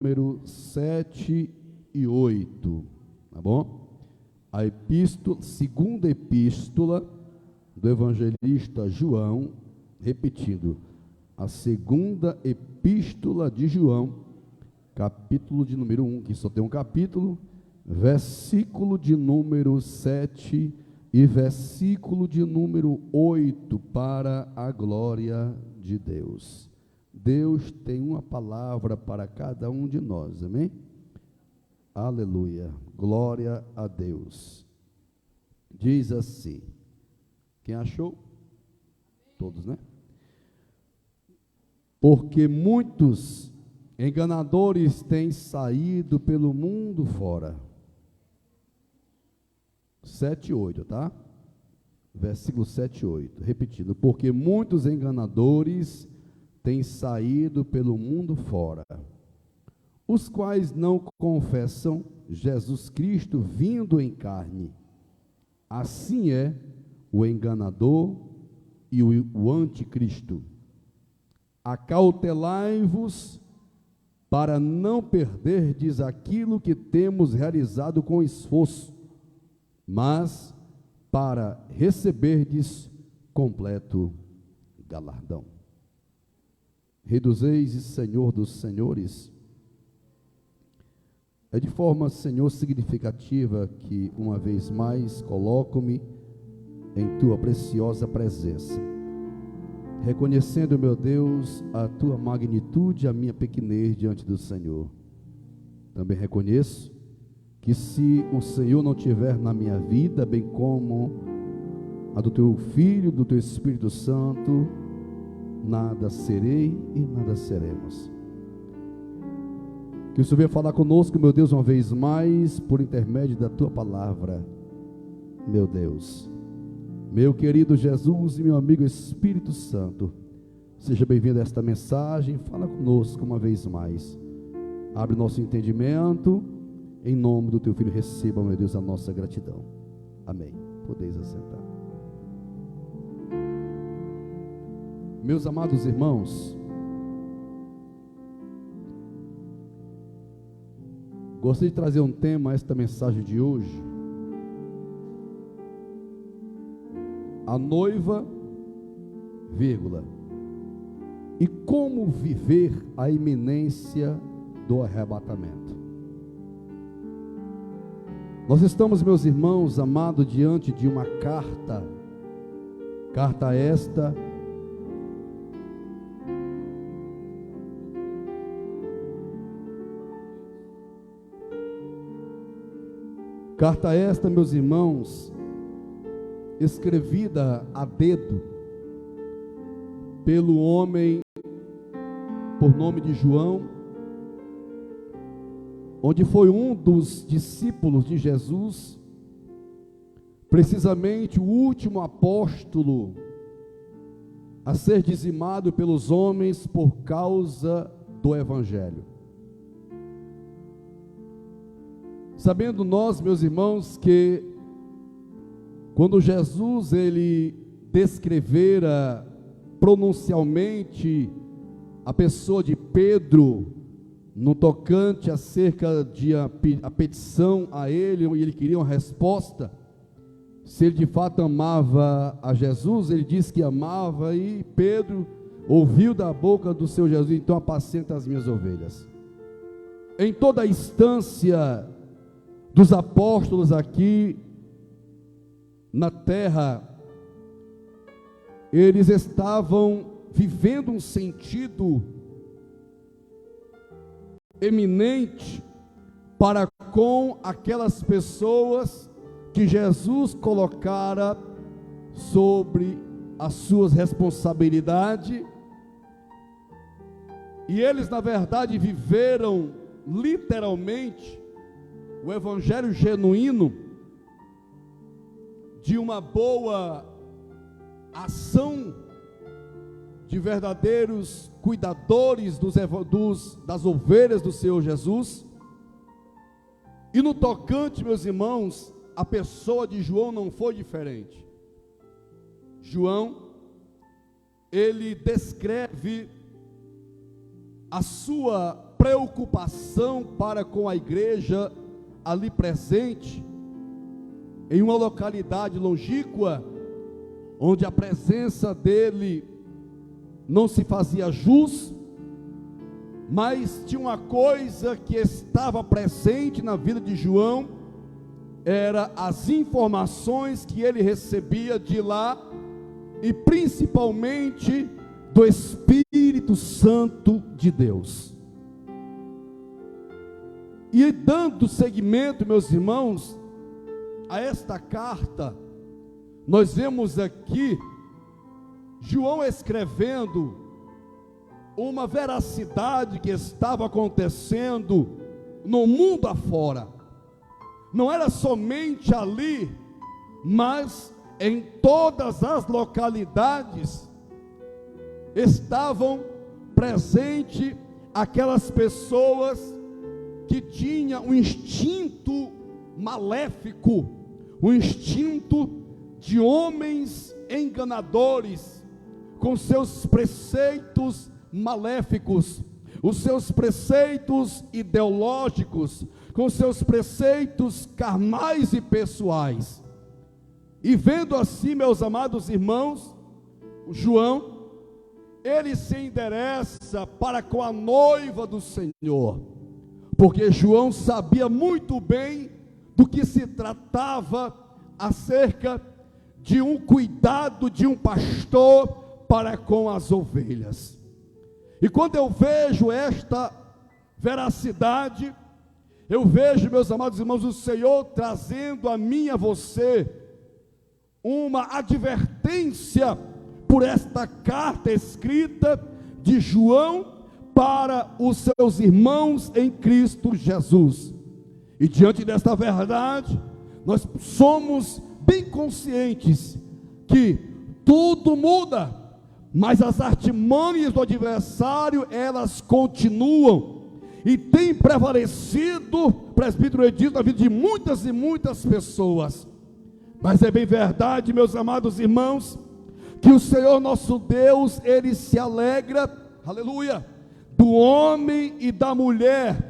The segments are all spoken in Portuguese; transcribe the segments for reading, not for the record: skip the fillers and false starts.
número 7 e 8, tá bom? A epístola, segunda epístola do evangelista João, repetindo, a segunda epístola de João, capítulo de número 1, que só tem um capítulo, versículo de número 7 e versículo de número 8, para a glória de Deus. Deus tem uma palavra para cada um de nós, amém? Aleluia, glória a Deus. Diz assim, quem achou? Todos, né? Porque muitos enganadores têm saído pelo mundo fora. 7 e 8, tá? Versículo 7 e 8, repetindo, porque muitos enganadores têm saído pelo mundo fora, os quais não confessam Jesus Cristo vindo em carne. Assim é o enganador e o anticristo. Acautelai-vos para não perderdes aquilo que temos realizado com esforço, mas para receberdes completo galardão. Rei dos reis e Senhor dos senhores, é de forma, Senhor, significativa que uma vez mais coloco-me em tua preciosa presença, reconhecendo, meu Deus, a tua magnitude e a minha pequenez diante do Senhor. Também reconheço que se o Senhor não tiver na minha vida, bem como a do teu Filho, do teu Espírito Santo, nada serei e nada seremos. Que o Senhor venha falar conosco, meu Deus, uma vez mais, por intermédio da tua palavra, meu Deus. Meu querido Jesus e meu amigo Espírito Santo, seja bem-vindo a esta mensagem, fala conosco uma vez mais. Abre nosso entendimento, em nome do teu Filho, receba, meu Deus, a nossa gratidão. Amém. Podeis assentar. Meus amados irmãos, gostaria de trazer um tema a esta mensagem de hoje. A noiva, vírgula, e como viver a iminência do arrebatamento. Nós estamos, meus irmãos amados, diante de uma carta esta meus irmãos, escrevida a dedo pelo homem por nome de João, onde foi um dos discípulos de Jesus, precisamente o último apóstolo a ser dizimado pelos homens por causa do Evangelho. Sabendo nós, meus irmãos, que quando Jesus ele descrevera pronuncialmente a pessoa de Pedro, no tocante acerca de a petição a ele, e ele queria uma resposta, se ele de fato amava a Jesus, ele disse que amava, e Pedro ouviu da boca do seu Jesus, então apacenta as minhas ovelhas. Em toda a instância dos apóstolos aqui na terra, eles estavam vivendo um sentido eminente para com aquelas pessoas que Jesus colocara sobre as suas responsabilidades, e eles na verdade viveram literalmente o evangelho genuíno de uma boa ação de verdadeiros cuidadores das ovelhas do Senhor Jesus. E no tocante, meus irmãos, a pessoa de João não foi diferente. João, ele descreve a sua preocupação para com a igreja ali presente, em uma localidade longínqua, onde a presença dele não se fazia jus, mas tinha uma coisa que estava presente na vida de João, era as informações que ele recebia de lá, e principalmente do Espírito Santo de Deus. E dando seguimento, meus irmãos, a esta carta, nós vemos aqui João escrevendo uma veracidade que estava acontecendo no mundo afora. Não era somente ali, mas em todas as localidades estavam presentes aquelas pessoas que tinham um instinto maléfico, um instinto de homens enganadores, com seus preceitos maléficos, os seus preceitos ideológicos, com seus preceitos carnais e pessoais. E vendo assim, meus amados irmãos, João, ele se endereça para com a noiva do Senhor, porque João sabia muito bem do que se tratava acerca de um cuidado de um pastor para com as ovelhas. E quando eu vejo esta veracidade, eu vejo, meus amados irmãos, o Senhor trazendo a mim e a você uma advertência por esta carta escrita de João para os seus irmãos em Cristo Jesus. E diante desta verdade, nós somos bem conscientes que tudo muda, mas as artimanhas do adversário, elas continuam e têm prevalecido, o presbítero Edilson, na vida de muitas e muitas pessoas. Mas é bem verdade, meus amados irmãos, que o Senhor nosso Deus, ele se alegra, aleluia, do homem e da mulher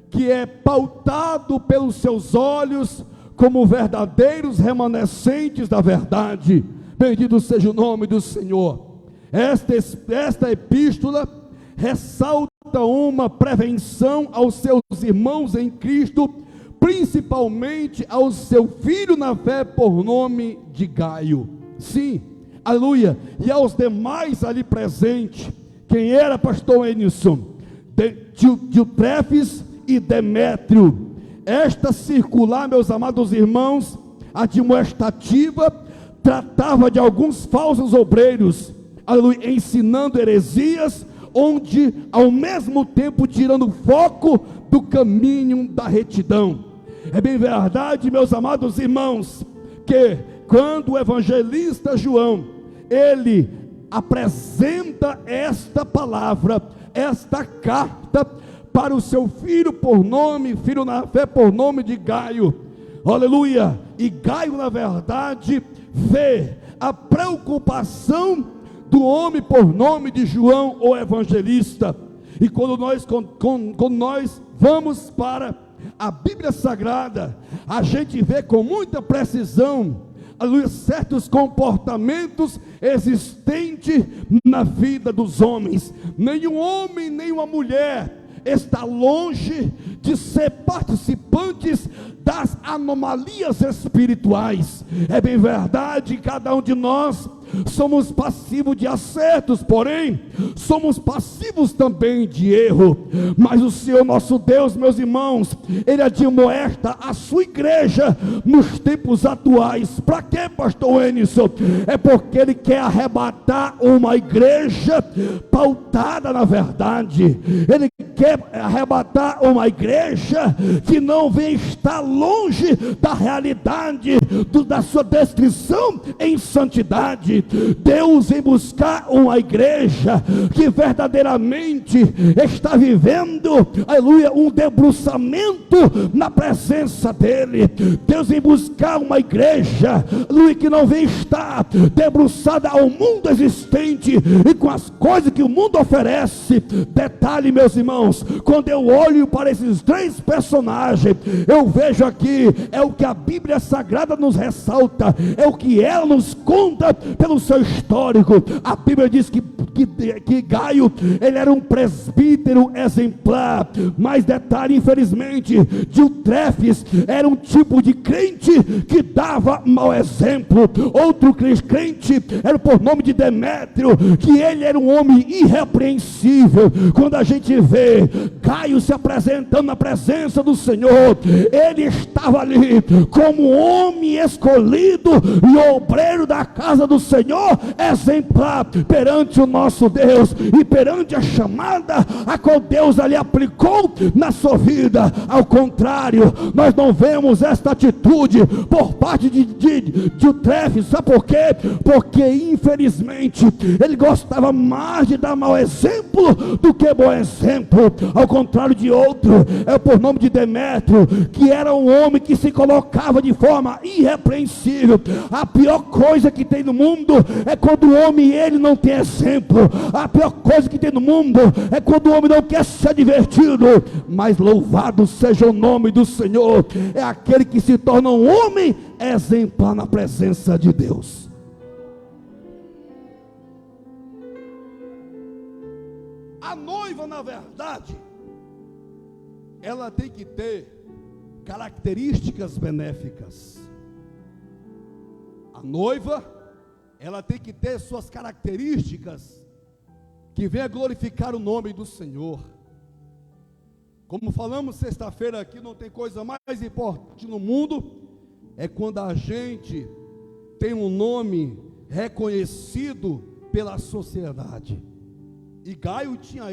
que é pautado pelos seus olhos como verdadeiros remanescentes da verdade. Bendito seja o nome do Senhor. Esta epístola ressalta uma prevenção aos seus irmãos em Cristo, principalmente ao seu filho na fé por nome de Gaio. Sim, aleluia. E aos demais ali presentes. Quem era pastor Enilson? Diótrefes e Demétrio. Esta circular, meus amados irmãos, admoestativa, tratava de alguns falsos obreiros, aleluia, ensinando heresias, onde ao mesmo tempo tirando foco do caminho da retidão. É bem verdade, meus amados irmãos, que quando o evangelista João, ele apresenta esta palavra, esta carta para o seu filho por nome, filho na fé por nome de Gaio, aleluia, e Gaio na verdade vê a preocupação do homem por nome de João, o evangelista. E quando nós vamos para a Bíblia Sagrada, a gente vê com muita precisão, aleluia, certos comportamentos existentes na vida dos homens. Nenhum homem, nenhuma mulher está longe de ser participantes das anomalias espirituais. É bem verdade, cada um de nós somos passivos de acertos, porém somos passivos também de erro. Mas o Senhor nosso Deus, meus irmãos, ele admoesta a sua igreja nos tempos atuais. Para quê, pastor Enilson? É porque ele quer arrebatar uma igreja pautada na verdade. Ele quer arrebatar uma igreja que não vem estar longe da realidade da sua descrição em santidade. Deus vem buscar uma igreja que verdadeiramente está vivendo, aleluia, um debruçamento na presença dele. Deus vem buscar uma igreja, aleluia, que não vem estar debruçada ao mundo existente e com as coisas que o mundo oferece. Detalhe, meus irmãos, quando eu olho para esses três personagens, eu vejo aqui, é o que a Bíblia Sagrada nos ressalta, é o que ela nos conta pelo seu histórico. A Bíblia diz que Gaio, ele era um presbítero exemplar, mas detalhe, infelizmente, Diotrefes era um tipo de crente que dava mau exemplo. Outro crente era por nome de Demétrio, que ele era um homem irrepreensível. Quando a gente vê Gaio se apresentando na presença do Senhor, ele estava ali como homem escolhido e obreiro da casa do Senhor, exemplar perante o nosso Deus e perante a chamada a qual Deus ali aplicou na sua vida. Ao contrário, nós não vemos esta atitude por parte de Diotrefes. Sabe por quê? Porque infelizmente ele gostava mais de dar mau exemplo do que bom exemplo. Ao contrário de outro, é por nome de Demétrio, que era um homem que se colocava de forma irrepreensível. A pior coisa que tem no mundo é quando o homem ele não tem exemplo. A pior coisa que tem no mundo é quando o homem não quer ser divertido. Mas louvado seja o nome do Senhor, é aquele que se torna um homem exemplar na presença de Deus. A noiva, na verdade, ela tem que ter características benéficas. A noiva, ela tem que ter suas características que venha glorificar o nome do Senhor. Como falamos sexta-feira aqui, não tem coisa mais importante no mundo, é quando a gente tem um nome reconhecido pela sociedade. E Gaio tinha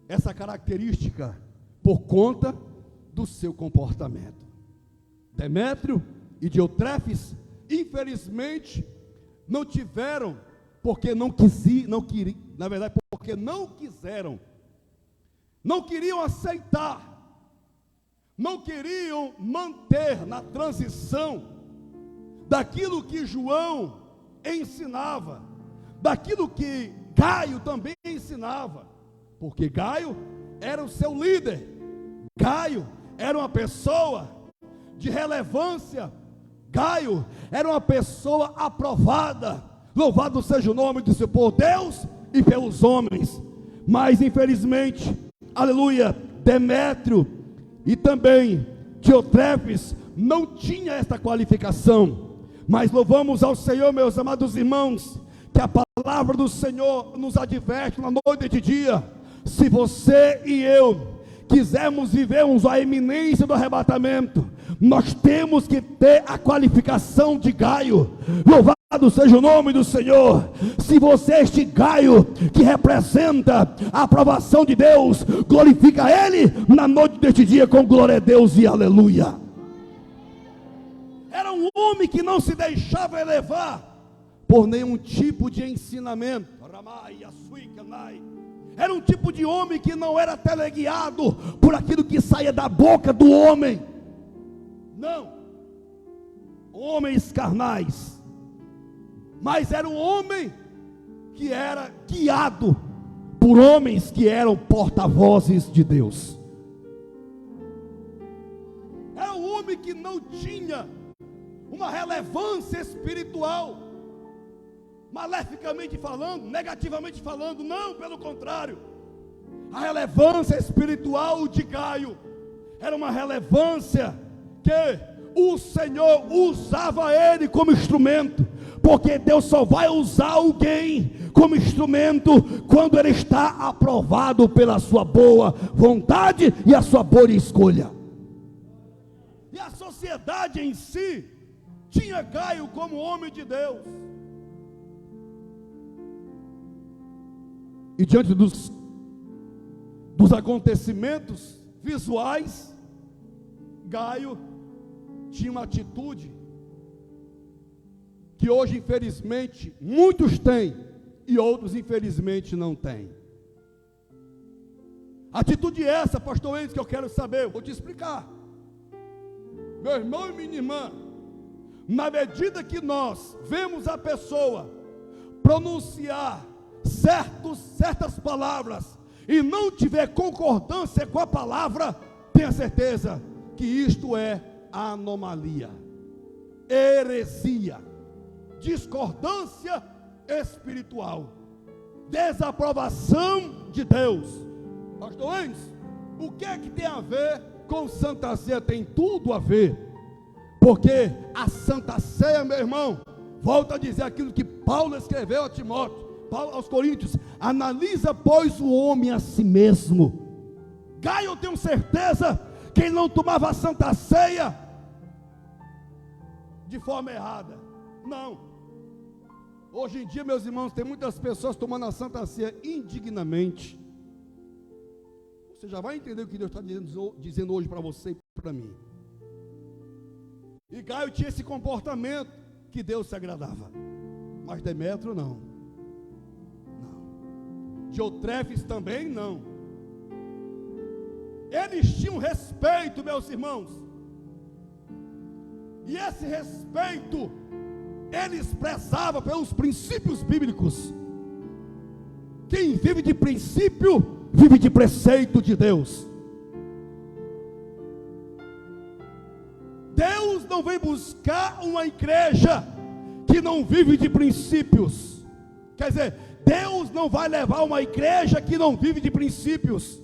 essa característica por conta do seu comportamento. Demétrio e Diotrefes, infelizmente, não tiveram, porque não queriam, na verdade, porque não quiseram, não queriam aceitar, não queriam manter na transição daquilo que João ensinava, daquilo que Gaio também ensinava, porque Gaio era o seu líder, Gaio era uma pessoa de relevância, Gaio era uma pessoa aprovada. Louvado seja o nome do seu por Deus e pelos homens. Mas infelizmente, aleluia, Demétrio e também Diotrefes não tinha esta qualificação. Mas louvamos ao Senhor, meus amados irmãos, que a palavra do Senhor nos adverte na noite e de dia. Se você e eu quisermos vivermos a eminência do arrebatamento, nós temos que ter a qualificação de Gaio. Louvado seja o nome do Senhor. Se você é este Gaio que representa a aprovação de Deus, glorifica Ele na noite deste dia com glória a Deus e aleluia. Era um homem que não se deixava elevar por nenhum tipo de ensinamento. Era um tipo de homem que não era teleguiado por aquilo que saía da boca do homem. Não, homens carnais, mas era um homem que era guiado por homens que eram porta-vozes de Deus. Era um homem que não tinha uma relevância espiritual, maleficamente falando, negativamente falando, não, pelo contrário. A relevância espiritual de Gaio era uma relevância que o Senhor usava ele como instrumento, porque Deus só vai usar alguém como instrumento quando ele está aprovado pela sua boa vontade e a sua boa escolha. E a sociedade em si tinha Gaio como homem de Deus. E diante dos acontecimentos visuais, Gaio tinha uma atitude que hoje, infelizmente, muitos têm e outros, infelizmente, não têm. Atitude essa, pastor Enzo, que eu quero saber, eu vou te explicar. Meu irmão e minha irmã, na medida que nós vemos a pessoa pronunciar certas palavras e não tiver concordância com a palavra, tenha certeza que isto é anomalia, heresia, discordância espiritual, desaprovação de Deus. Pastor Enzo, o que é que tem a ver com Santa Ceia? Tem tudo a ver, porque a Santa Ceia, meu irmão, volta a dizer aquilo que Paulo escreveu a Timóteo, Paulo aos Coríntios: analisa, pois, o homem a si mesmo. Gaio, eu tenho certeza que ele não tomava a Santa Ceia de forma errada, não. Hoje em dia, meus irmãos, tem muitas pessoas tomando a Santa Ceia indignamente. Você já vai entender o que Deus está dizendo hoje para você e para mim. E Gaio tinha esse comportamento que Deus se agradava, mas Demétrio não. Diotrefes também não. Eles tinham respeito, meus irmãos, e esse respeito eles prezavam pelos princípios bíblicos. Quem vive de princípio vive de preceito de Deus. Deus não vem buscar uma igreja que não vive de princípios. Quer dizer, Deus não vai levar uma igreja que não vive de princípios.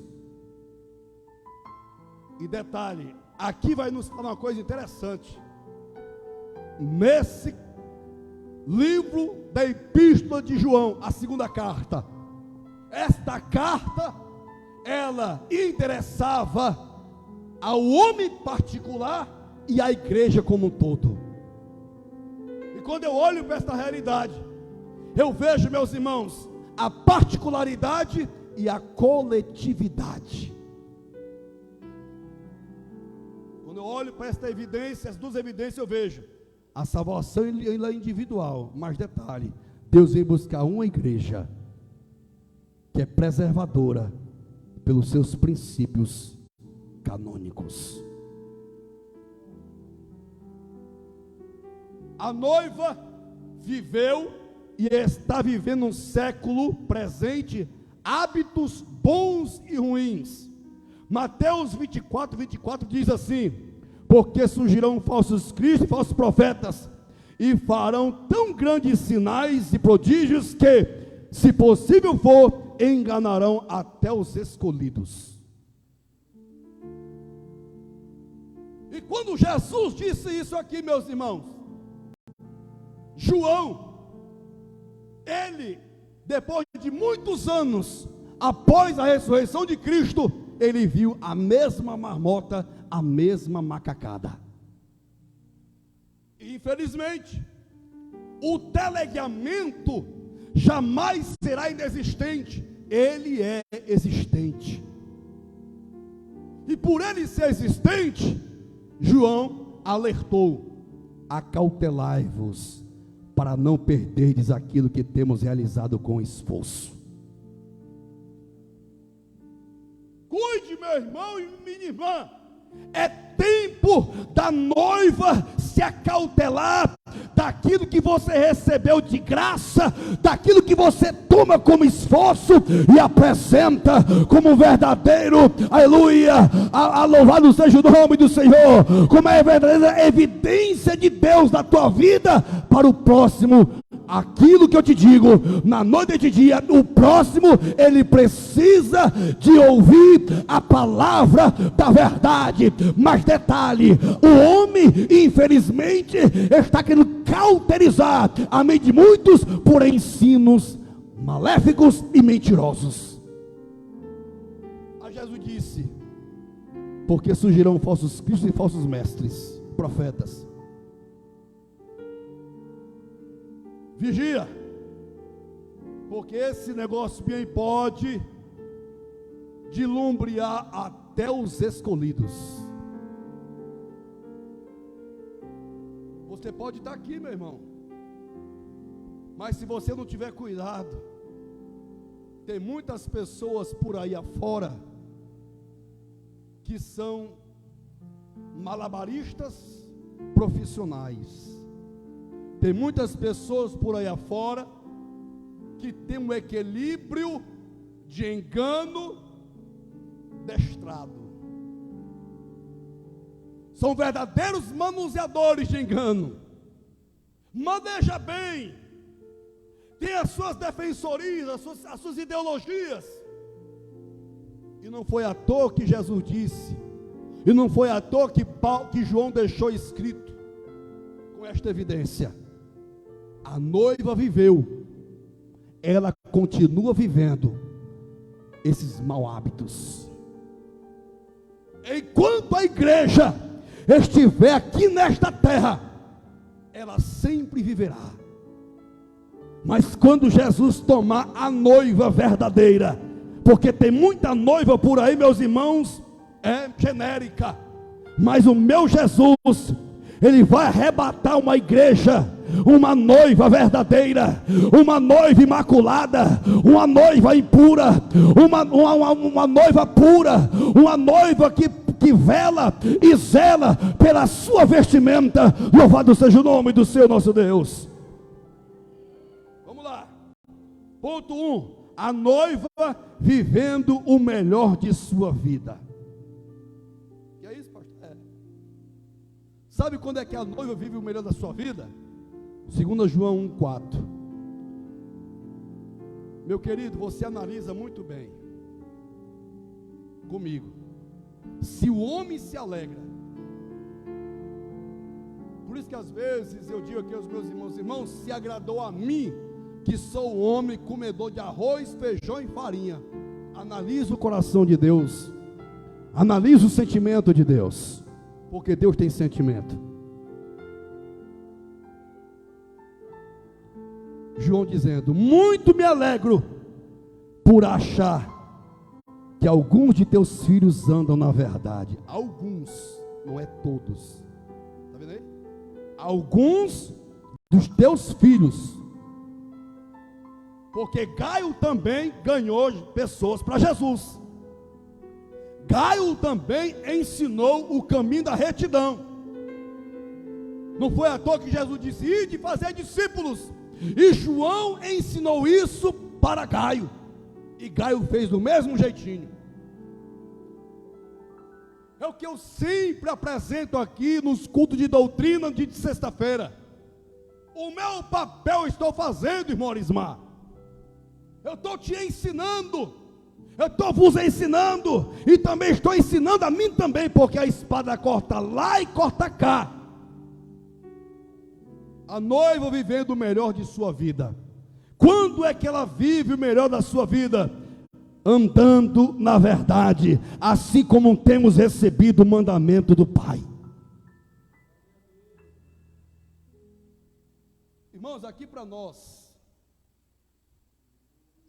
E detalhe, aqui vai nos falar uma coisa interessante. Nesse livro da Epístola de João, a segunda carta, esta carta, ela interessava ao homem particular e à igreja como um todo. E quando eu olho para esta realidade, eu vejo, meus irmãos, a particularidade e a coletividade. Quando eu olho para esta evidência, as duas evidências, eu vejo a salvação ela é individual, mas detalhe, Deus vem buscar uma igreja que é preservadora pelos seus princípios canônicos. A noiva viveu e está vivendo um século presente, hábitos bons e ruins. Mateus 24 diz assim: porque surgirão falsos cristos e falsos profetas, e farão tão grandes sinais e prodígios que, se possível for, enganarão até os escolhidos. E quando Jesus disse isso aqui, meus irmãos, João, ele, depois de muitos anos, após a ressurreição de Cristo, ele viu a mesma marmota, a mesma macacada. E, infelizmente, o teleguiamento jamais será inexistente, ele é existente. E por ele ser existente, João alertou: acautelai-vos, para não perderdes aquilo que temos realizado com esforço. Cuide, meu irmão e minha irmã, é tempo da noiva se acautelar daquilo que você recebeu de graça, daquilo que você toma como esforço e apresenta como verdadeiro, aleluia, a louvado seja o nome do Senhor, como é a verdadeira evidência de Deus na tua vida para o próximo. Aquilo que eu te digo, na noite e de dia, o próximo, ele precisa de ouvir a palavra da verdade. Mas detalhe, o homem, infelizmente, está querendo cauterizar a mente de muitos por ensinos maléficos e mentirosos. A Jesus disse: porque surgirão falsos cristos e falsos mestres, profetas. Vigia, porque esse negócio bem pode dilumbrear até os escolhidos. Você pode estar aqui, meu irmão, Mas se você não tiver cuidado, tem muitas pessoas por aí afora que são malabaristas profissionais. Tem muitas pessoas por aí afora que tem um equilíbrio de engano destrado. São verdadeiros manuseadores de engano. Maneja bem. Tem as suas defensorias, as suas ideologias. E não foi à toa que Jesus disse, e não foi à toa que João deixou escrito, com esta evidência: a noiva viveu, ela continua vivendo esses maus hábitos. Enquanto a igreja estiver aqui nesta terra, ela sempre viverá. Mas quando Jesus tomar a noiva verdadeira, porque tem muita noiva por aí, meus irmãos, é genérica, mas o meu Jesus, ele vai arrebatar uma igreja, uma noiva verdadeira, uma noiva imaculada, uma noiva impura, uma noiva pura, uma noiva que vela e zela pela sua vestimenta. Louvado seja o nome do Senhor nosso Deus. Vamos lá. Ponto 1. A noiva vivendo o melhor de sua vida. Que é isso, pastor? Sabe quando é que a noiva vive o melhor da sua vida? 2 João 1,4. Meu querido, você analisa muito bem comigo. Se o homem se alegra, por isso que às vezes eu digo aqui aos meus irmãos, se agradou a mim, que sou o homem comedor de arroz, feijão e farinha. Analisa o coração de Deus, analisa o sentimento de Deus, porque Deus tem sentimento. João dizendo: muito me alegro por achar que alguns de teus filhos andam na verdade. Alguns, não é todos. Está vendo aí? Alguns dos teus filhos. Porque Gaio também ganhou pessoas para Jesus. Gaio também ensinou o caminho da retidão. Não foi à toa que Jesus disse: ide fazer discípulos. E João ensinou isso para Gaio. E Gaio fez do mesmo jeitinho. É o que eu sempre apresento aqui nos cultos de doutrina de sexta-feira. O meu papel eu estou fazendo, irmão Arismar. Eu estou te ensinando. Eu estou vos ensinando. E também estou ensinando a mim também, porque a espada corta lá e corta cá. A noiva vivendo o melhor de sua vida. Quando é que ela vive o melhor da sua vida? Andando na verdade, assim como temos recebido o mandamento do Pai. Irmãos, aqui para nós,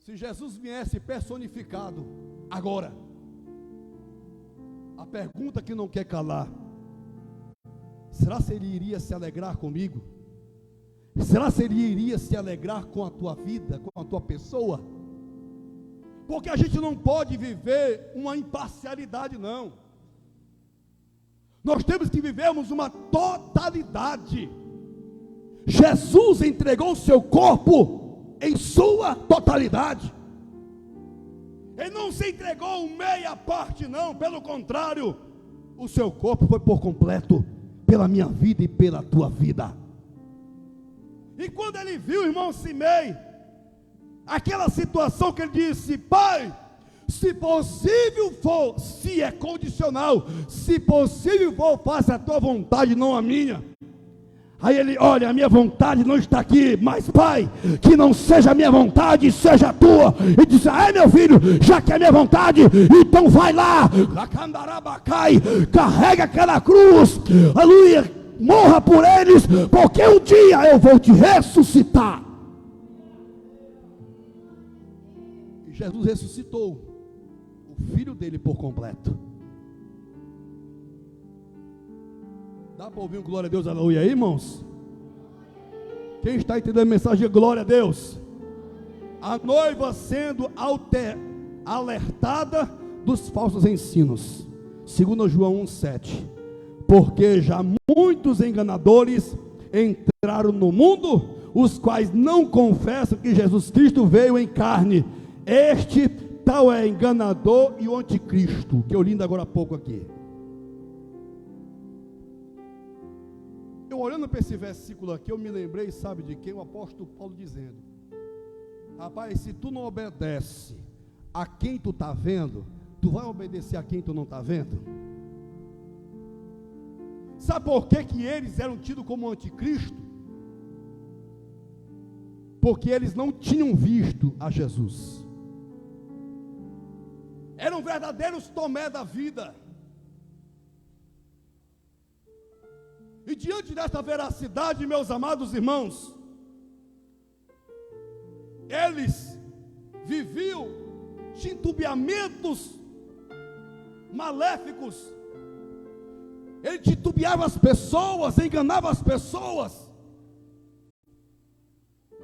se Jesus viesse personificado agora, a pergunta que não quer calar: será que ele iria se alegrar comigo? Será que ele iria se alegrar com a tua vida, com a tua pessoa? Porque a gente não pode viver uma imparcialidade, não. Nós temos que vivermos uma totalidade. Jesus entregou o seu corpo em sua totalidade. Ele não se entregou meia parte, não. Pelo contrário, o seu corpo foi por completo, pela minha vida e pela tua vida. E quando ele viu, irmão Simei, aquela situação que ele disse: Pai, se possível for, se é condicional, se possível for, faça a tua vontade, não a minha. Aí ele: olha, a minha vontade não está aqui, mas Pai, que não seja a minha vontade, seja a tua. E disse: meu filho, já que é a minha vontade, então vai lá, carrega aquela cruz, aleluia, morra por eles, porque um dia eu vou te ressuscitar. E Jesus ressuscitou o filho dele por completo. Dá para ouvir um glória a Deus, aleluia aí, irmãos? Quem está entendendo a mensagem de glória a Deus? A noiva sendo alertada dos falsos ensinos. 2 João 1,7. Porque já muitos enganadores entraram no mundo, os quais não confessam que Jesus Cristo veio em carne. Este tal é enganador e o anticristo, que eu li agora há pouco aqui. Eu olhando para esse versículo aqui, eu me lembrei, sabe de quem? O apóstolo Paulo dizendo: rapaz, se tu não obedece a quem tu está vendo, tu vai obedecer a quem tu não está vendo? Sabe por que eles eram tidos como anticristo? Porque eles não tinham visto a Jesus. Eram verdadeiros Tomé da vida. E diante desta veracidade, meus amados irmãos, eles viviam titubeamentos maléficos. Ele titubeava as pessoas, enganava as pessoas.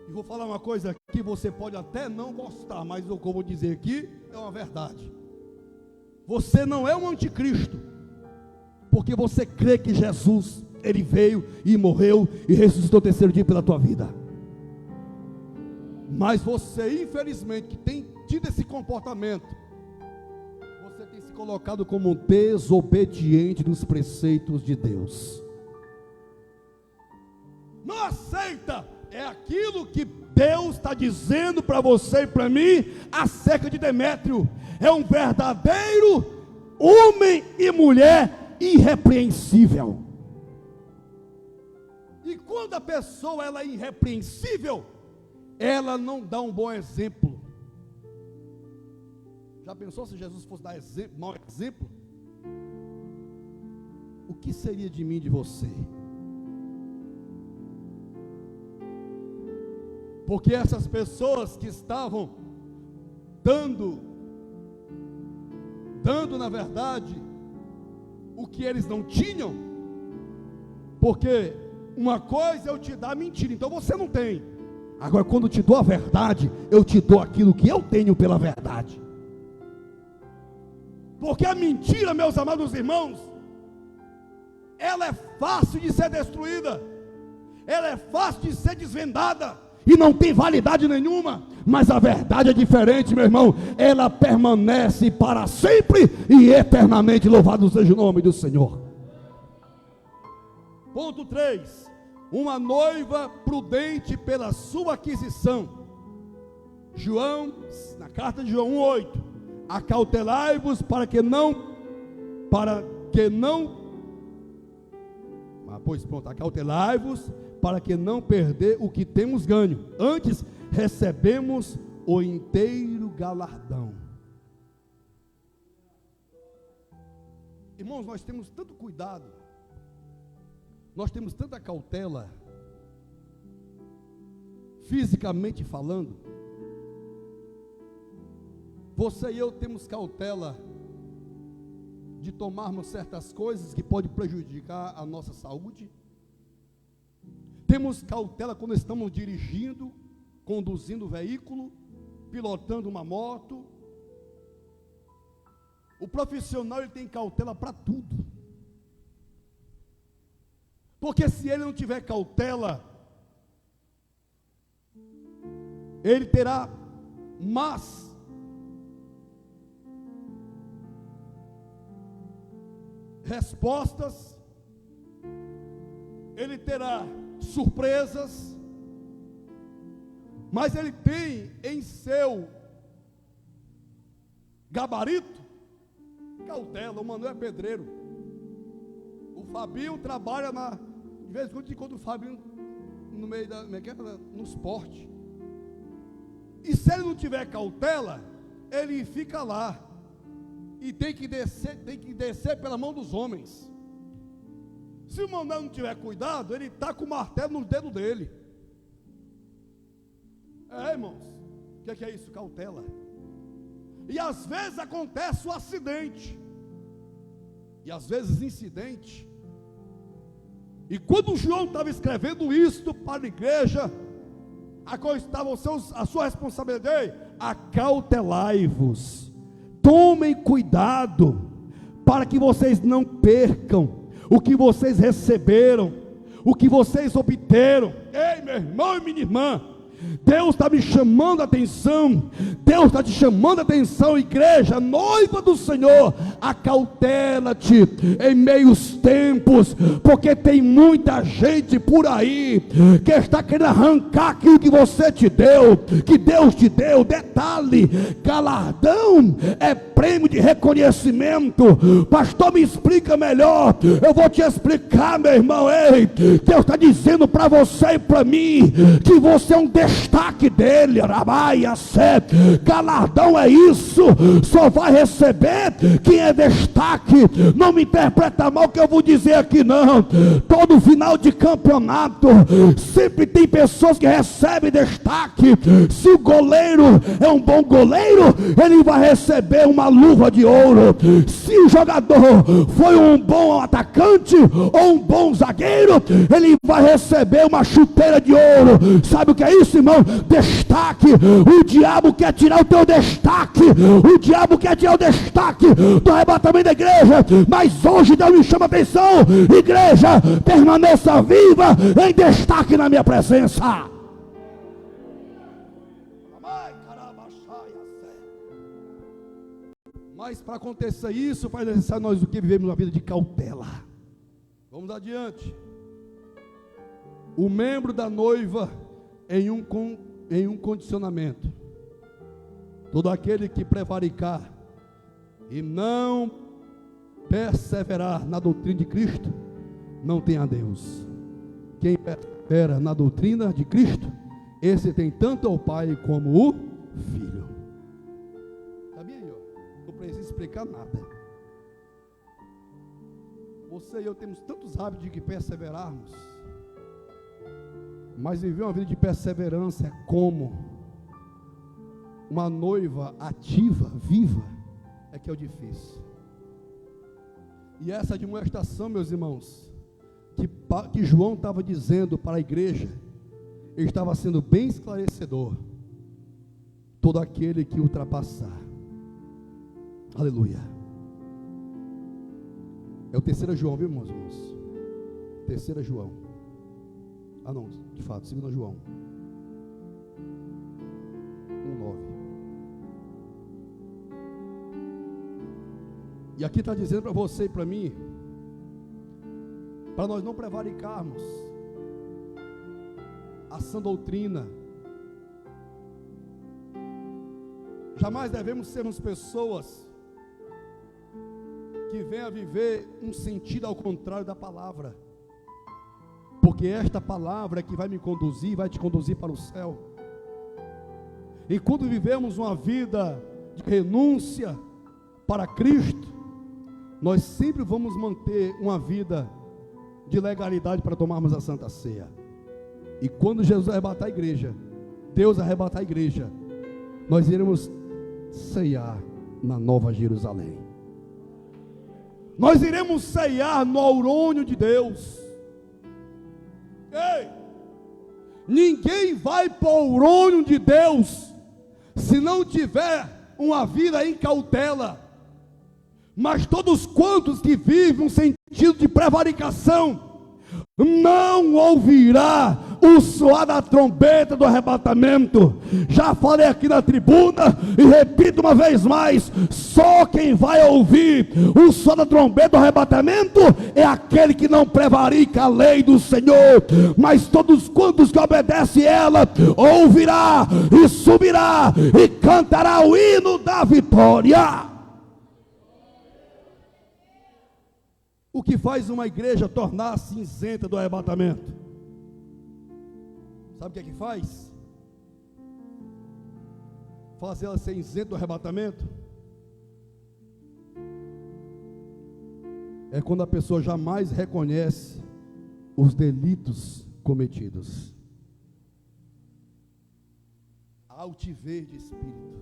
E vou falar uma coisa aqui, você pode até não gostar, mas o que eu vou dizer aqui é uma verdade. Você não é um anticristo, porque você crê que Jesus, Ele veio e morreu e ressuscitou o terceiro dia pela tua vida. Mas você, infelizmente, que tem tido esse comportamento, você tem se colocado como um desobediente dos preceitos de Deus. Não aceita, é aquilo que Deus está dizendo para você e para mim acerca de Demétrio. É um verdadeiro homem e mulher irrepreensível. E quando a pessoa ela é irrepreensível, ela não dá um bom exemplo. Já pensou se Jesus fosse dar mau exemplo? O que seria de mim e de você? Porque essas pessoas que estavam dando na verdade o que eles não tinham, porque uma coisa é eu te dar mentira, então você não tem. Agora quando eu te dou a verdade, eu te dou aquilo que eu tenho pela verdade. Porque a mentira, meus amados irmãos, ela é fácil de ser destruída, ela é fácil de ser desvendada, e não tem validade nenhuma. Mas a verdade é diferente, meu irmão. Ela permanece para sempre e eternamente. Louvado seja o nome do Senhor. Ponto 3. Uma noiva prudente pela sua aquisição. Na carta de João 1,8. Acautelai-vos acautelai-vos para que não perder o que temos ganho. Antes recebemos o inteiro galardão. Irmãos, nós temos tanto cuidado, nós temos tanta cautela, fisicamente falando. Você e eu temos cautela de tomarmos certas coisas que podem prejudicar a nossa saúde. Temos cautela quando estamos dirigindo, conduzindo o veículo, pilotando uma moto. O profissional ele tem cautela para tudo. Porque se ele não tiver cautela, ele terá más respostas, ele terá surpresas, mas ele tem em seu gabarito cautela. O Manuel é pedreiro, o Fabinho trabalha de vez em quando encontra o Fabinho no meio no esporte, e se ele não tiver cautela, ele fica lá, e tem que descer pela mão dos homens. Se o Manuel não tiver cuidado, ele está com o martelo no dedo dele. Irmãos, o que é isso? Cautela. E às vezes acontece o acidente, e às vezes incidente, E quando João estava escrevendo isto para a igreja, agora estava a sua responsabilidade: acautelai-vos, tomem cuidado, para que vocês não percam o que vocês receberam, o que vocês obteram. Ei, meu irmão e minha irmã, Deus está me chamando a atenção, Deus está te chamando a atenção, igreja, noiva do Senhor, acautela-te em meios tempos, porque tem muita gente por aí, que está querendo arrancar aquilo que você te deu, que Deus te deu. Detalhe, galardão é prêmio de reconhecimento. Pastor, me explica melhor. Eu vou te explicar, meu irmão. Ei, Deus está dizendo para você e para mim, que você é um destaque dele. Galardão é isso, só vai receber quem é destaque. Não me interpreta mal que eu vou dizer aqui, não. Todo final de campeonato sempre tem pessoas que recebem destaque. Se o goleiro é um bom goleiro, ele vai receber uma luva de ouro. Se o jogador foi um bom atacante ou um bom zagueiro, ele vai receber uma chuteira de ouro. Sabe o que é isso, irmão? Destaque. O diabo quer tirar o teu destaque, o diabo quer tirar o destaque do arrebatamento da igreja, mas hoje Deus me chama a atenção: igreja, permaneça viva em destaque na minha presença. Mas para acontecer isso, faz necessário nós o que vivemos uma vida de cautela. Vamos adiante. O membro da noiva em um condicionamento: todo aquele que prevaricar e não perseverar na doutrina de Cristo, não tem a Deus. Quem persevera na doutrina de Cristo, esse tem tanto o Pai como o Filho. Sabia aí, ó? Não preciso explicar nada. Você e eu temos tantos hábitos de perseverarmos, mas viver uma vida de perseverança é como uma noiva ativa, viva, é que é o difícil. E essa demonstração, meus irmãos, que João estava dizendo para a igreja, ele estava sendo bem esclarecedor: todo aquele que ultrapassar, aleluia. É o 3 João, viu, meus irmãos? 3 João. Ah não, de fato, 2 João 1:9. E aqui está dizendo para você e para mim, para nós não prevaricarmos a sã doutrina. Jamais devemos sermos pessoas que venham a viver um sentido ao contrário da palavra, porque esta palavra é que vai me conduzir, vai te conduzir para o céu. E quando vivemos uma vida de renúncia para Cristo, nós sempre vamos manter uma vida de legalidade para tomarmos a Santa Ceia. E quando Jesus arrebatar a igreja, Deus arrebatar a igreja, nós iremos ceiar na Nova Jerusalém. Nós iremos ceiar no aurônio de Deus. Ei, ninguém vai para o aurônio de Deus se não tiver uma vida em cautela. Mas todos quantos que vivem um sentido de prevaricação, não ouvirá o soar da trombeta do arrebatamento. Já falei aqui na tribuna e repito uma vez mais: só quem vai ouvir o soar da trombeta do arrebatamento é aquele que não prevarica a lei do Senhor. Mas todos quantos que obedecem ela, ouvirá e subirá e cantará o hino da vitória. O que faz uma igreja tornar-se isenta do arrebatamento? Sabe o que é que faz? Fazer ela ser isenta do arrebatamento? É quando a pessoa jamais reconhece os delitos cometidos. Altivez de espírito.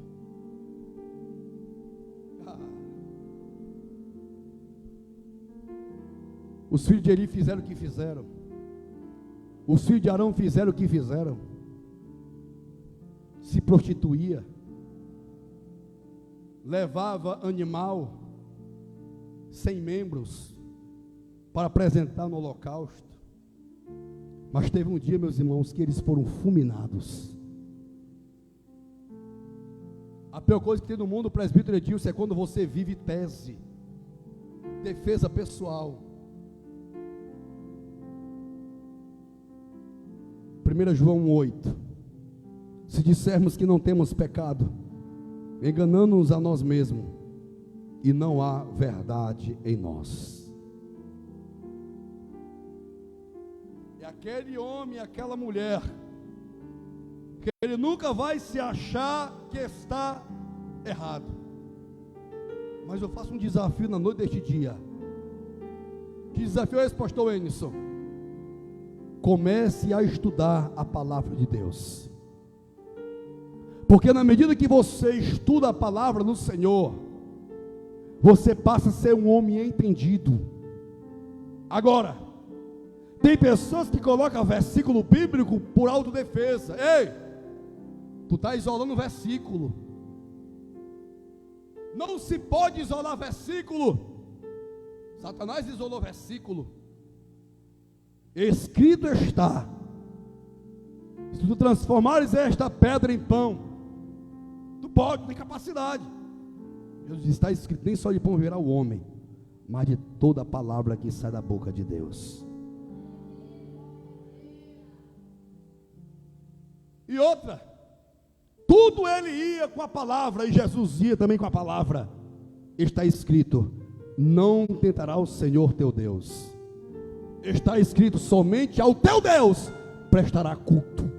Os filhos de Eli fizeram o que fizeram. Os filhos de Arão fizeram o que fizeram. Se prostituía. Levava animal sem membros para apresentar no holocausto. Mas teve um dia, meus irmãos, que eles foram fulminados. A pior coisa que tem no mundo, o presbítero Edilson, é quando você vive tese, defesa pessoal. 1 João 8. Se dissermos que não temos pecado, enganando-nos a nós mesmos, e não há verdade em nós. E aquele homem, aquela mulher, que ele nunca vai se achar que está errado. Mas eu faço um desafio na noite deste dia. Que desafio é esse, pastor Enison? Comece a estudar a palavra de Deus. Porque na medida que você estuda a palavra do Senhor, você passa a ser um homem entendido. Agora, tem pessoas que colocam versículo bíblico por autodefesa. Ei, tu está isolando o versículo. Não se pode isolar versículo. Satanás isolou versículo. Escrito está: se tu transformares esta pedra em pão, tu pode, tem capacidade. Jesus diz: está escrito, nem só de pão viverá o homem, mas de toda a palavra que sai da boca de Deus. E outra, tudo ele ia com a palavra, e Jesus ia também com a palavra. Está escrito: não tentará o Senhor teu Deus. Está escrito: somente ao teu Deus prestará culto.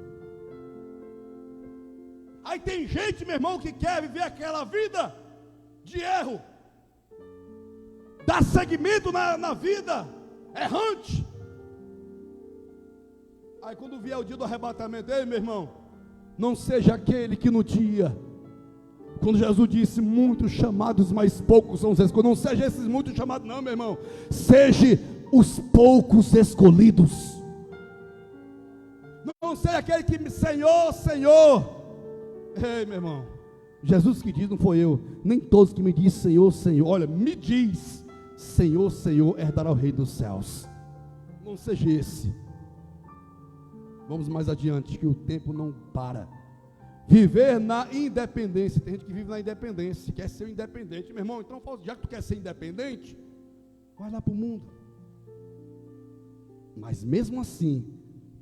Aí tem gente, meu irmão, que quer viver aquela vida de erro, dá seguimento na vida errante. Aí quando vier o dia do arrebatamento, ei, meu irmão, não seja aquele que no dia, quando Jesus disse: muitos chamados, mas poucos são os escolhidos, não seja esses muitos chamados, não, meu irmão, seja os poucos escolhidos. Não seja aquele que, Senhor, Senhor. Ei, meu irmão, Jesus que diz, não foi eu, nem todos que me dizem Senhor, Senhor, olha, me diz Senhor, Senhor, herdará o reino dos céus. Não seja esse. Vamos mais adiante, que o tempo não para. Viver na independência. Tem gente que vive na independência, quer ser independente. Meu irmão, então já que tu quer ser independente, vai lá para o mundo. Mas mesmo assim,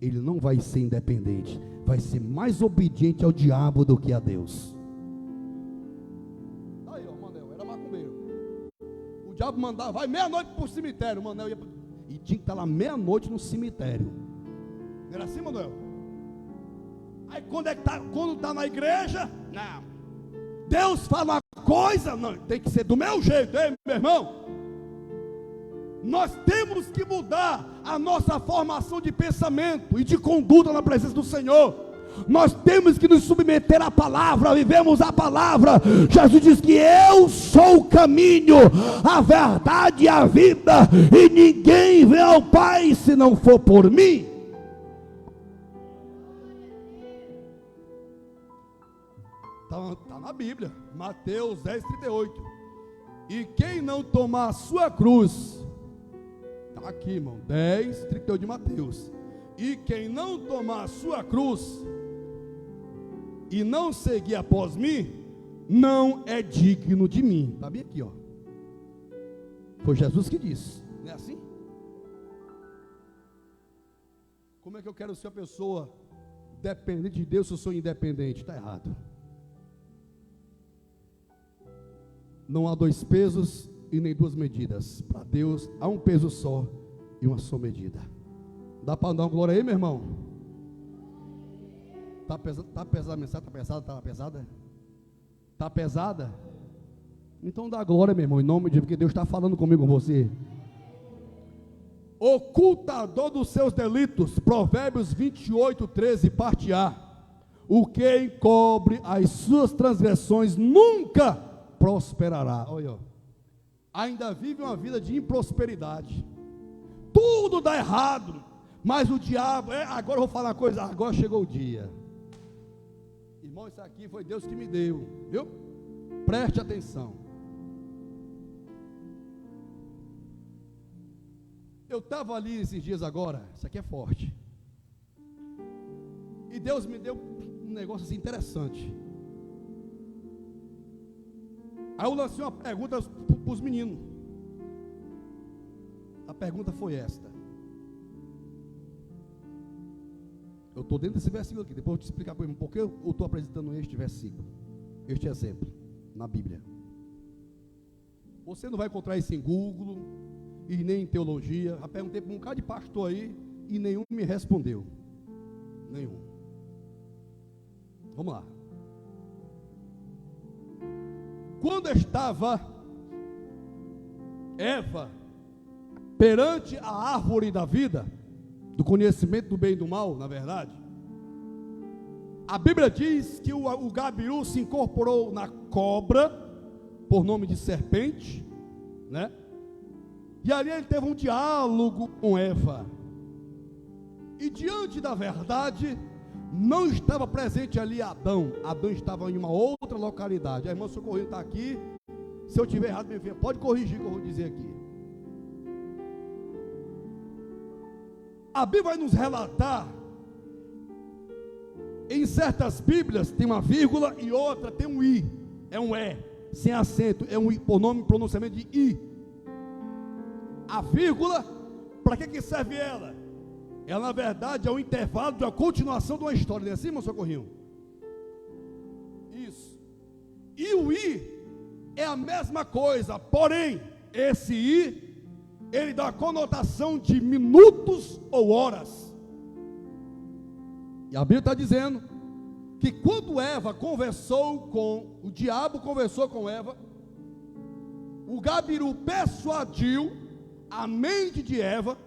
ele não vai ser independente, vai ser mais obediente ao diabo do que a Deus. Aí, ó, Manel, era macumbeiro. O diabo mandava, vai meia-noite para o cemitério. Manel ia, e tinha que estar lá meia-noite no cemitério. Não era assim, Manuel? Aí quando está na igreja, não. Deus fala uma coisa, não, tem que ser do meu jeito, hein, meu irmão? Nós temos que mudar a nossa formação de pensamento e de conduta na presença do Senhor. Nós temos que nos submeter à palavra, vivemos a palavra. Jesus diz que eu sou o caminho, a verdade e a vida, e ninguém vem ao Pai se não for por mim. Está na Bíblia, Mateus 10:38. E quem não tomar a sua cruz, está aqui, irmão, 10:38 de Mateus. E quem não tomar a sua cruz e não seguir após mim, não é digno de mim. Está bem aqui, ó. Foi Jesus que disse, não é assim? Como é que eu quero ser uma pessoa dependente de Deus se eu sou independente? Está errado. Não há dois pesos e nem duas medidas. Para Deus há um peso só e uma só medida. Dá para dar uma glória aí, meu irmão? Está pesada a mensagem? Está pesada? Está pesada? Está pesada? Então dá glória, meu irmão, em nome de Deus, porque Deus está falando comigo, com você. Ocultador dos seus delitos, Provérbios 28:13, parte A. O que encobre as suas transgressões nunca prosperará. Olha, ainda vive uma vida de improsperidade. tudo dá errado, mas o diabo, agora eu vou falar uma coisa, agora chegou o dia. Irmão, isso aqui foi Deus que me deu, viu? Preste atenção. Eu estava ali esses dias agora, isso aqui é forte, e Deus me deu um negócio assim interessante. Aí eu lancei uma pergunta para os meninos. A pergunta foi esta. Eu estou dentro desse versículo aqui, depois eu vou te explicar para mim por que eu estou apresentando este versículo, este exemplo, na Bíblia. Você não vai encontrar isso em Google, e nem em teologia. Já perguntei para um bocado de pastor aí, e nenhum me respondeu. Nenhum. Vamos lá. Quando estava Eva perante a árvore da vida, do conhecimento do bem e do mal, na verdade, a Bíblia diz que o gabiru se incorporou na cobra, por nome de serpente, né? E ali ele teve um diálogo com Eva, e diante da verdade, não estava presente ali Adão. Adão estava em uma outra localidade. A irmã Socorrinho está aqui. Se eu tiver errado, minha filha, pode corrigir o que eu vou dizer aqui. A Bíblia vai nos relatar, em certas Bíblias tem uma vírgula e outra tem um i, é um e, sem acento, é um i, por nome, pronunciamento de i. A vírgula, para que serve ela? Ela na verdade é um intervalo de uma continuação de uma história, não é assim, irmão Socorrinho? Isso. E o i é a mesma coisa, porém, esse i, ele dá a conotação de minutos ou horas. E a Bíblia está dizendo que quando Eva conversou com, o diabo conversou com Eva, o gabiru persuadiu a mente de Eva,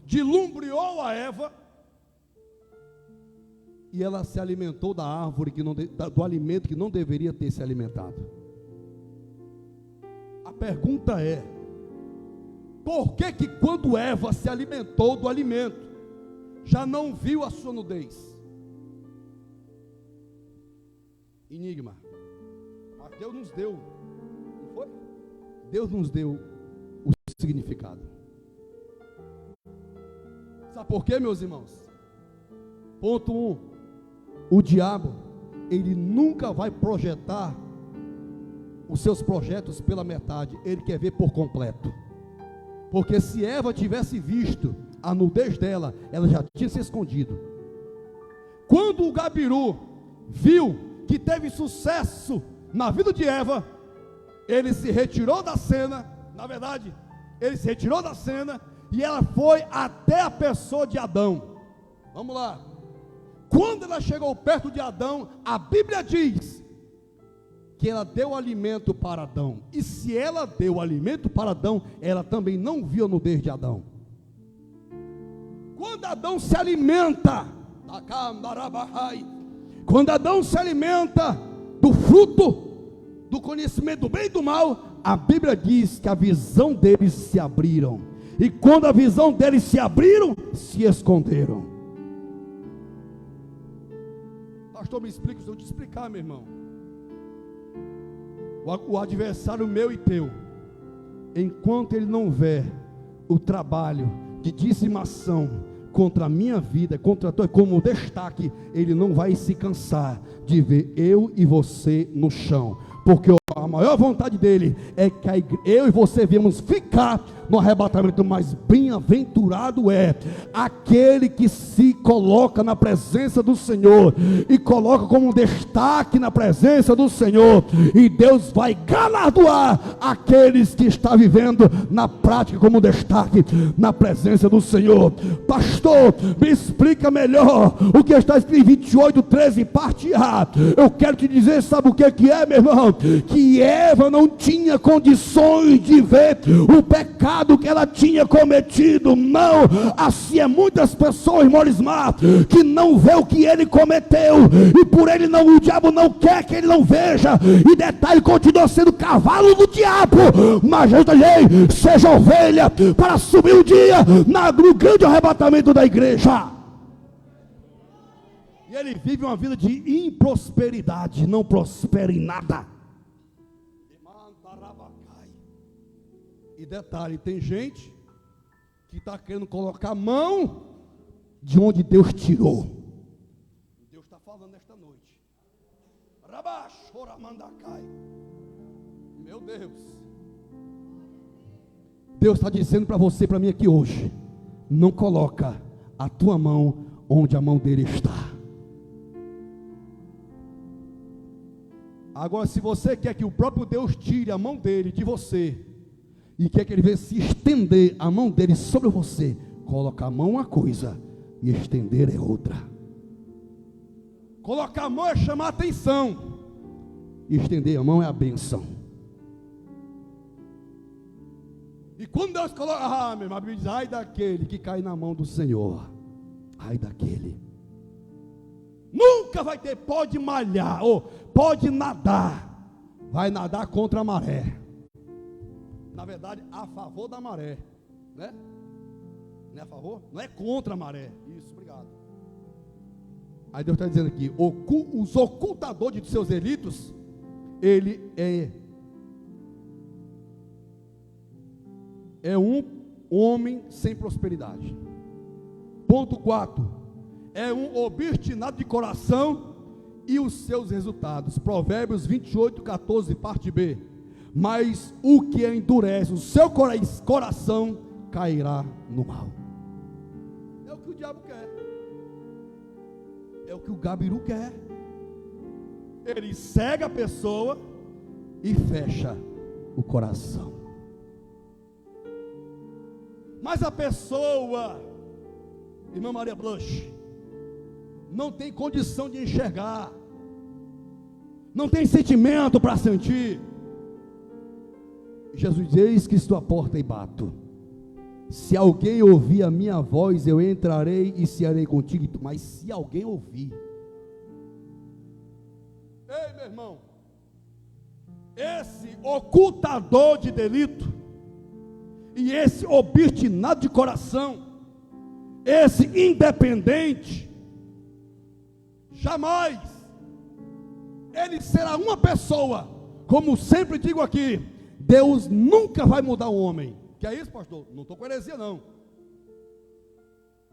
dilumbriou a Eva, e ela se alimentou da árvore, do alimento que não deveria ter se alimentado. A pergunta é, por que que quando Eva se alimentou do alimento, já não viu a sua nudez? Enigma. Mas Deus nos deu, não foi? Deus nos deu o significado. Sabe por quê, meus irmãos? Ponto 1. O diabo, ele nunca vai projetar os seus projetos pela metade, ele quer ver por completo. Porque se Eva tivesse visto a nudez dela, ela já tinha se escondido. Quando o gabiru viu que teve sucesso na vida de Eva, ele se retirou da cena. Na verdade, ele se retirou da cena e ela foi até a pessoa de Adão. Vamos lá. Quando ela chegou perto de Adão, a Bíblia diz que ela deu alimento para Adão. E se ela deu alimento para Adão, ela também não viu a nudez de Adão. Quando Adão se alimenta, quando Adão se alimenta do fruto do conhecimento do bem e do mal, a Bíblia diz que a visão deles se abriram. E quando a visão deles se abriram, se esconderam. Pastor, me explica, se eu te explicar, meu irmão. O adversário meu e teu, enquanto ele não ver o trabalho de dizimação contra a minha vida, contra a tua, como destaque, ele não vai se cansar de ver eu e você no chão, porque a maior vontade dele é que eu e você viemos ficar no arrebatamento. Mas bem-aventurado é aquele que se coloca na presença do Senhor e coloca como um destaque na presença do Senhor, e Deus vai galardoar aqueles que estão vivendo na prática como destaque na presença do Senhor. Pastor, me explica melhor o que está escrito em 28:13, parte A. Eu quero te dizer, sabe o que é, meu irmão? Que Eva não tinha condições de ver o pecado pecado que ela tinha cometido. Não, assim é muitas pessoas, Morismar, que não vê o que ele cometeu, e por ele não, o diabo não quer que ele não veja, e detalhe, continua sendo cavalo do diabo, mas Jesus diz: seja ovelha para subir um dia no grande arrebatamento da igreja. E ele vive uma vida de improsperidade, não prospera em nada. E detalhe, tem gente que está querendo colocar a mão de onde Deus tirou. Deus está falando esta noite. Meu Deus. Deus está dizendo para você e para mim aqui hoje: não coloca a tua mão onde a mão dele está. Agora, se você quer que o próprio Deus tire a mão dele de você, e quer que ele venha se estender a mão dele sobre você, colocar a mão é uma coisa, e estender é outra. Colocar a mão é chamar a atenção, e estender a mão é a bênção. E quando Deus coloca, meu irmão, a Bíblia diz: ai daquele que cai na mão do Senhor, ai daquele. Nunca vai ter, pode malhar, ou pode nadar, vai nadar contra a maré. Na verdade, a favor da maré, né? Não é a favor? Não é contra a maré. Isso, obrigado. Aí Deus está dizendo aqui: os ocultadores de seus delitos, ele é um homem sem prosperidade. Ponto 4. É um obstinado de coração e os seus resultados. Provérbios 28, 14, parte B. Mas o que endurece o seu coração cairá no mal. É o que o diabo quer. É o que o gabiru quer. Ele cega a pessoa e fecha o coração. Mas a pessoa, irmã Maria Blush, não tem condição de enxergar, não tem sentimento para sentir. Jesus diz: eis que estou à porta e bato. Se alguém ouvir a minha voz, eu entrarei e cearei contigo. Mas se alguém ouvir, ei, meu irmão, esse ocultador de delito, e esse obstinado de coração, esse independente, jamais ele será uma pessoa. Como sempre digo aqui, Deus nunca vai mudar o homem. Que é isso, pastor? Não estou com heresia, não.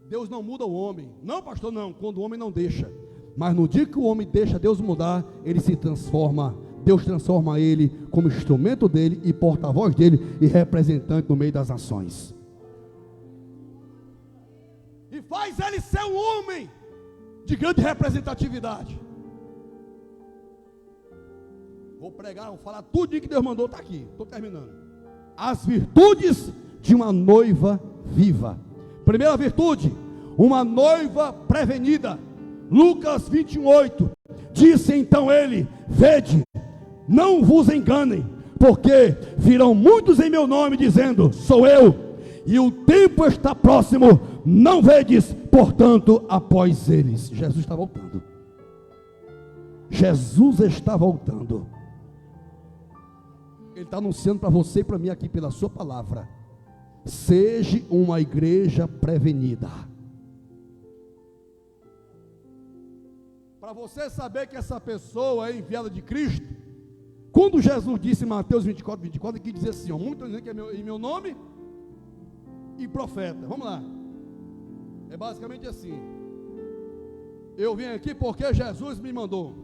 Deus não muda o homem. Não, pastor, não. Quando o homem não deixa. Mas no dia que o homem deixa Deus mudar, ele se transforma. Deus transforma ele como instrumento dele e porta-voz dele e representante no meio das nações. E faz ele ser um homem de grande representatividade. Vou pregar, vou falar tudo que Deus mandou, está aqui, estou terminando. As virtudes de uma noiva viva. Primeira virtude, uma noiva prevenida. Lucas 21:8. Disse então ele: vede, não vos enganem, porque virão muitos em meu nome dizendo: sou eu, e o tempo está próximo, não vedes, portanto, após eles. Jesus está voltando. Jesus está voltando. Ele está anunciando para você e para mim aqui pela sua palavra: seja uma igreja prevenida. Para você saber que essa pessoa é enviada de Cristo, quando Jesus disse em Mateus 24, que dizia assim: muitos dizem que é em meu nome e profeta. Vamos lá. É basicamente assim: eu vim aqui porque Jesus me mandou.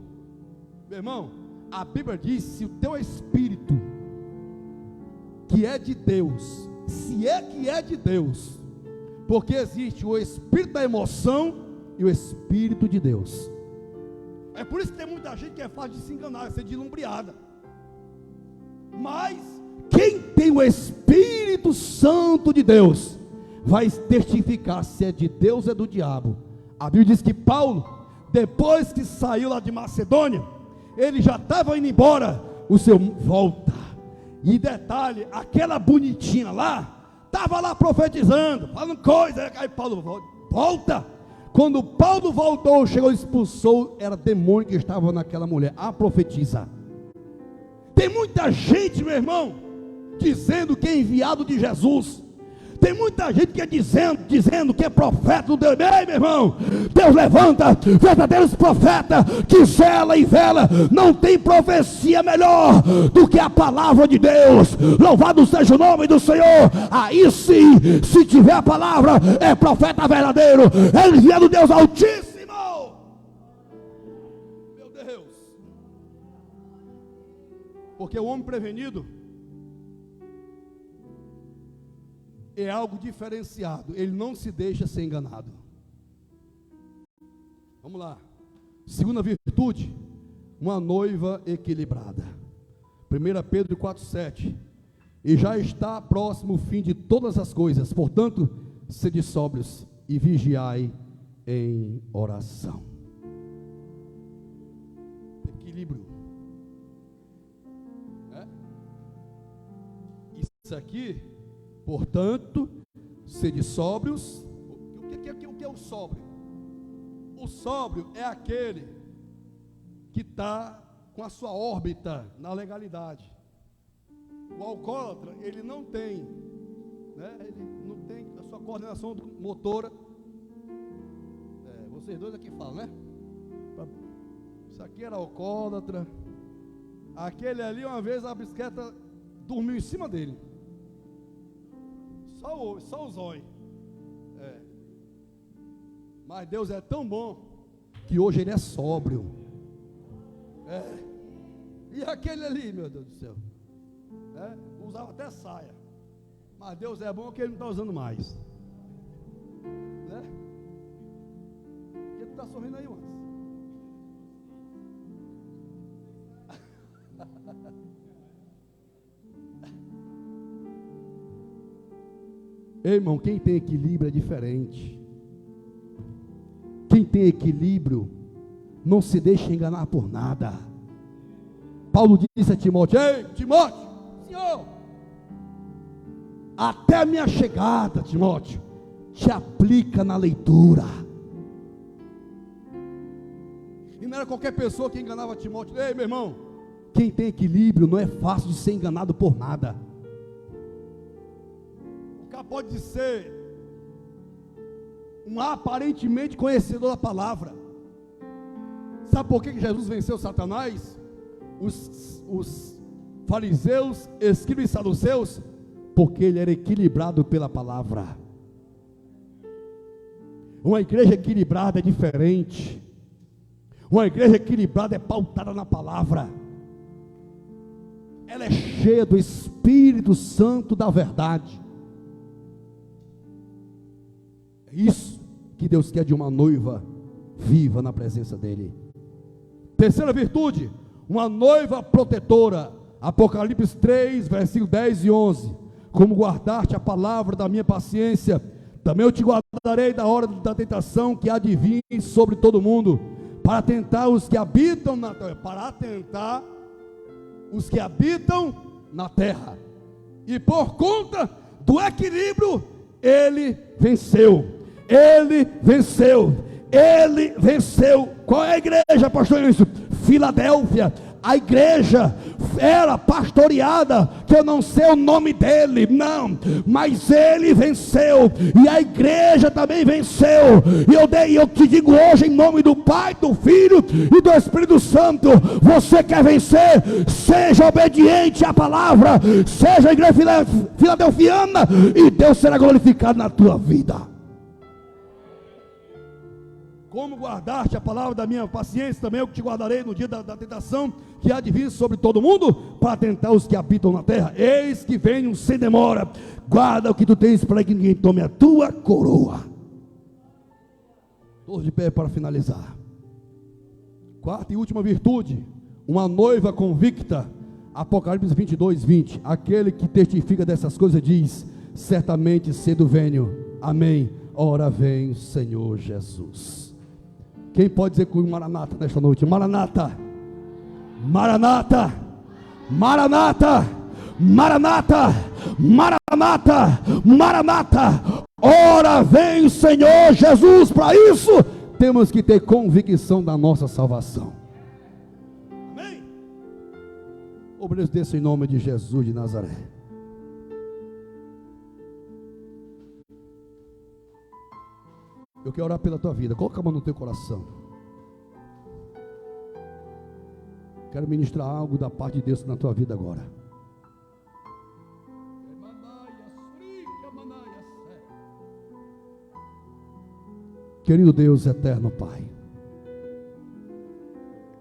Meu irmão, a Bíblia diz: se o teu espírito, que é de Deus, se é que é de Deus, porque existe o espírito da emoção e o espírito de Deus. É por isso que tem muita gente que é fácil de se enganar, ser deslumbriada. Mas quem tem o Espírito Santo de Deus vai testificar se é de Deus ou é do diabo. A Bíblia diz que Paulo, depois que saiu lá de Macedônia, ele já estava indo embora, o seu volta. E detalhe, aquela bonitinha lá estava lá profetizando, falando coisa. Aí Paulo volta. Quando Paulo voltou, chegou e expulsou, era demônio que estava naquela mulher. Profetiza. Tem muita gente, meu irmão, dizendo que é enviado de Jesus. Tem muita gente que é dizendo que é profeta do Deus. Ei, meu irmão, Deus levanta verdadeiros profetas que zela e vela. Não tem profecia melhor do que a palavra de Deus. Louvado seja o nome do Senhor. Aí sim, se tiver a palavra, é profeta verdadeiro, é enviado do Deus Altíssimo. Meu Deus. Porque o homem prevenido é algo diferenciado, ele não se deixa ser enganado. Vamos lá. Segunda virtude, uma noiva equilibrada. 1 Pedro 4,7. E já está próximo o fim de todas as coisas, portanto, sede sóbrios e vigiai em oração. Equilíbrio. Isso aqui, portanto, sede sóbrios. O que é o sóbrio? O sóbrio é aquele que está com a sua órbita na legalidade. O alcoólatra, ele não tem, né? Ele não tem a sua coordenação motora. Vocês dois aqui falam, né? Isso aqui era alcoólatra. Aquele ali, uma vez a bicicleta dormiu em cima dele. Só os olhos. Mas Deus é tão bom que hoje ele é sóbrio. E aquele ali, meu Deus do céu, usava até saia. Mas Deus é bom que ele não está usando mais. E tu está sorrindo aí, mano? Ei, irmão, quem tem equilíbrio é diferente. Quem tem equilíbrio não se deixa enganar por nada. Paulo disse a Timóteo: ei, Timóteo, Senhor, até a minha chegada, Timóteo, te aplica na leitura. E não era qualquer pessoa que enganava Timóteo. Ei, meu irmão, quem tem equilíbrio não é fácil de ser enganado por nada. Pode ser um aparentemente conhecedor da palavra. Sabe por que Jesus venceu Satanás? Os fariseus, escribas e saduceus? Porque ele era equilibrado pela palavra. Uma igreja equilibrada é diferente. Uma igreja equilibrada é pautada na palavra. Ela é cheia do Espírito Santo da verdade. É isso que Deus quer de uma noiva viva na presença dele. Terceira virtude, uma noiva protetora. Apocalipse 3, versículos 10 e 11. Como guardaste a palavra da minha paciência, também eu te guardarei da hora da tentação que há de vir sobre todo mundo, para tentar os que habitam na terra. Para tentar os que habitam na terra. E por conta do equilíbrio, ele venceu. Ele venceu. Ele venceu. Qual é a igreja, pastor Wilson? Filadélfia. A igreja era pastoreada, que eu não sei o nome dele, não, mas ele venceu, e a igreja também venceu. E eu te digo hoje, em nome do Pai, do Filho e do Espírito Santo, você quer vencer? Seja obediente à palavra, seja a igreja filadelfiana, e Deus será glorificado na tua vida. Como guardaste a palavra da minha paciência, também eu te guardarei no dia da tentação que há de vir sobre todo mundo, para tentar os que habitam na terra. Eis que venho sem demora. Guarda o que tu tens, para que ninguém tome a tua coroa. Todos de pé para finalizar. Quarta e última virtude, uma noiva convicta. Apocalipse 22, 20. Aquele que testifica dessas coisas diz: certamente cedo venho. Amém. Ora vem, Senhor Jesus. Quem pode dizer comigo Maranata nesta noite? Maranata, Maranata, Maranata. Maranata, Maranata, Maranata. Ora vem, Senhor Jesus. Para isso temos que ter convicção da nossa salvação. Amém. Obedeço em nome de Jesus de Nazaré. Eu quero orar pela tua vida. Coloca a mão no teu coração. Quero ministrar algo da parte de Deus na tua vida agora. Querido Deus eterno Pai,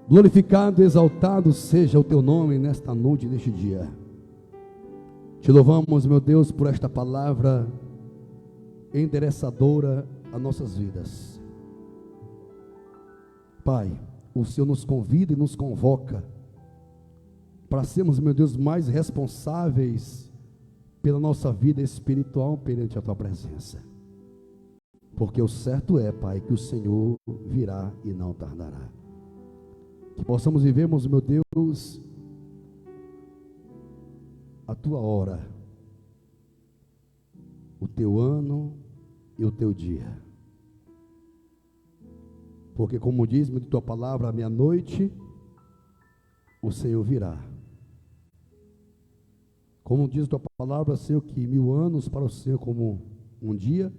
glorificado e exaltado seja o teu nome nesta noite, neste dia. Te louvamos, meu Deus, por esta palavra endereçadora a nossas vidas. Pai, o Senhor nos convida e nos convoca para sermos, meu Deus, mais responsáveis pela nossa vida espiritual perante a tua presença. Porque o certo é, Pai, que o Senhor virá e não tardará. Que possamos vivermos, meu Deus, a tua hora, o teu ano e o teu dia. Porque como diz-me de tua palavra, à meia-noite o Senhor virá. Como diz tua palavra, Senhor, que 1000 anos para o Senhor como um dia,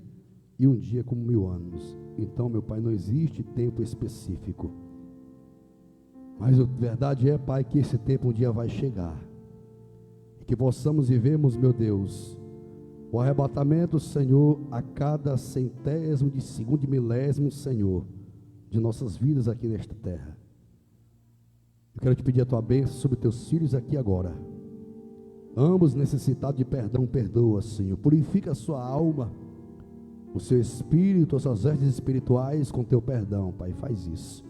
e um dia como 1000 anos. Então, meu Pai, não existe tempo específico. Mas a verdade é, Pai, que esse tempo um dia vai chegar. E que possamos vivermos, meu Deus, o arrebatamento, Senhor, a cada centésimo de segundo e milésimo, Senhor, de nossas vidas aqui nesta terra. Eu quero te pedir a tua bênção sobre teus filhos aqui agora. Ambos necessitados de perdão, perdoa, Senhor. Purifica a sua alma, o seu espírito, as suas vestes espirituais com teu perdão, Pai, faz isso.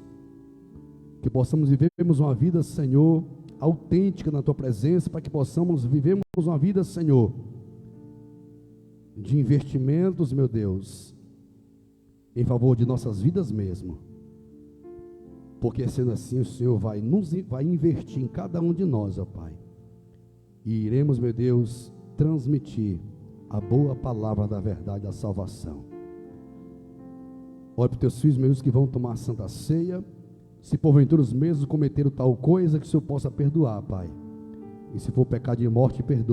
Que possamos vivermos uma vida, Senhor, autêntica na tua presença, para que possamos vivermos uma vida, Senhor, de investimentos, meu Deus, em favor de nossas vidas mesmo. Porque sendo assim, o Senhor vai investir em cada um de nós, ó Pai. E iremos, meu Deus, transmitir a boa palavra da verdade da salvação. Olha para os teus filhos, meus, que vão tomar a Santa Ceia. Se porventura os mesmos cometeram tal coisa, que o Senhor possa perdoar, Pai. E se for pecado de morte, perdoa.